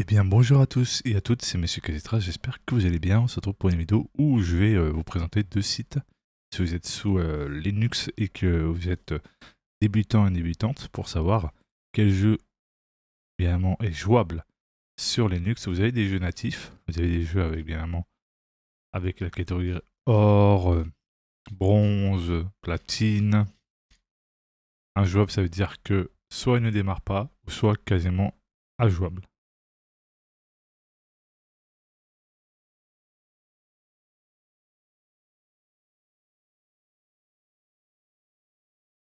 Eh bien bonjour à tous et à toutes, c'est Monsieur Kazetra, j'espère que vous allez bien. On se retrouve pour une vidéo où je vais vous présenter deux sites. Si vous êtes sous Linux et que vous êtes débutant et débutante, pour savoir quel jeu évidemment est jouable sur Linux. Vous avez des jeux natifs, vous avez des jeux avec évidemment avec la catégorie or, bronze, platine. Injouable, ça veut dire que soit il ne démarre pas, ou soit quasiment injouable.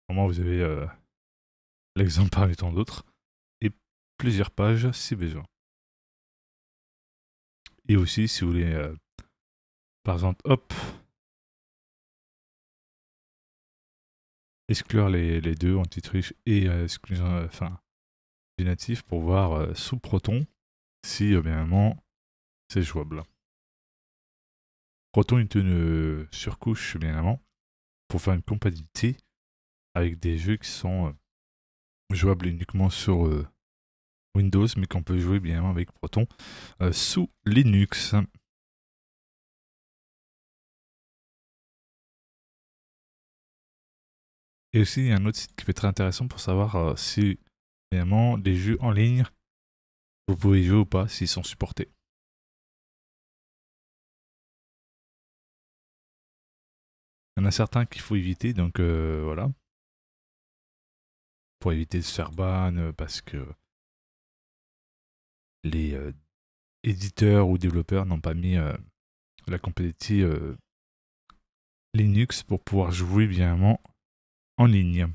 Normalement, vous avez l'exemple parmi tant d'autres, et plusieurs pages si besoin. Et aussi, si vous voulez, par exemple, hop, exclure les deux, anti-triche et exclusion, enfin, du natif pour voir sous Proton si, bien évidemment, c'est jouable. Proton est une surcouche, bien évidemment, pour faire une compatibilité avec des jeux qui sont jouables uniquement sur Windows, mais qu'on peut jouer bien évidemment avec Proton sous Linux. Et aussi, il y a un autre site qui peut être très intéressant pour savoir si, évidemment, des jeux en ligne, vous pouvez y jouer ou pas, s'ils sont supportés. Il y en a certains qu'il faut éviter, donc voilà. Pour éviter de se faire ban, parce que les éditeurs ou développeurs n'ont pas mis la compatibilité Linux pour pouvoir jouer bien évidemment en ligne.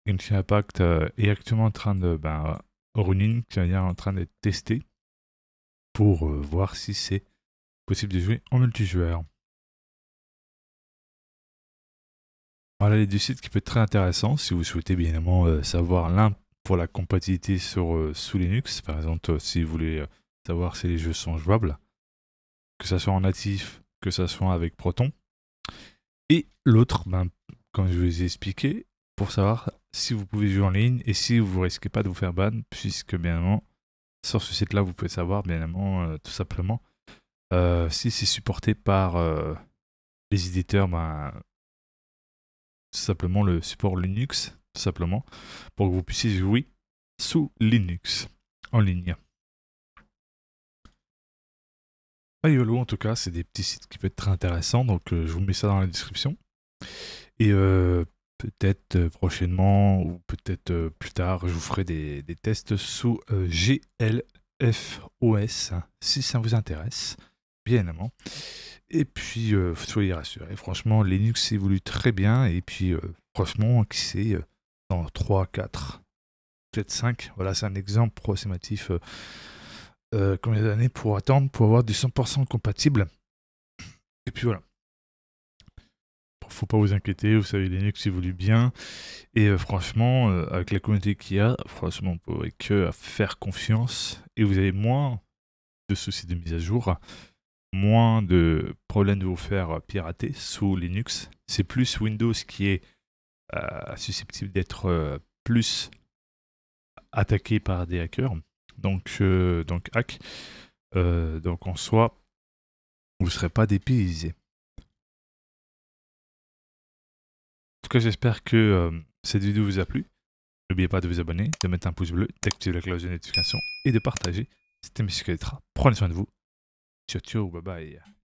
Genshin Impact est actuellement en train de running, c'est-à-dire en train d'être testé pour voir si c'est possible de jouer en multijoueur. Voilà les deux sites qui peuvent être très intéressants si vous souhaitez bien évidemment savoir l'un pour la compatibilité sur sous Linux, par exemple si vous voulez savoir si les jeux sont jouables, que ça soit en natif, que ça soit avec Proton, et l'autre, comme je vous ai expliqué, pour savoir si vous pouvez jouer en ligne et si vous ne risquez pas de vous faire ban, puisque bien évidemment sur ce site-là vous pouvez savoir bien évidemment tout simplement si c'est supporté par les éditeurs, tout simplement le support Linux, tout simplement, pour que vous puissiez jouer sous Linux en ligne. Pas YOLO en tout cas, c'est des petits sites qui peuvent être très intéressants, donc je vous mets ça dans la description. Et peut-être prochainement ou peut-être plus tard, je vous ferai des tests sous GLFOS si ça vous intéresse, bien évidemment. Et puis, soyez rassurés, franchement, Linux évolue très bien. Et puis, franchement, qui sait, dans 3, 4, peut-être 5, voilà, c'est un exemple approximatif. Combien d'années pour attendre pour avoir du 100% compatible. Et puis voilà. Faut pas vous inquiéter, vous savez, Linux évolue bien. Et franchement, avec la communauté qu'il y a, franchement, on pourrait que faire confiance. Et vous avez moins de soucis de mise à jour, moins de problèmes de vous faire pirater sous Linux. C'est plus Windows qui est susceptible d'être plus attaqué par des hackers. Donc hack. Donc en soi, vous ne serez pas dépaysé. En tout cas, j'espère que cette vidéo vous a plu. N'oubliez pas de vous abonner, de mettre un pouce bleu, d'activer la cloche de notification et de partager. C'était Monsieur Kazetra. Prenez soin de vous. Ciao, ciao, bye bye.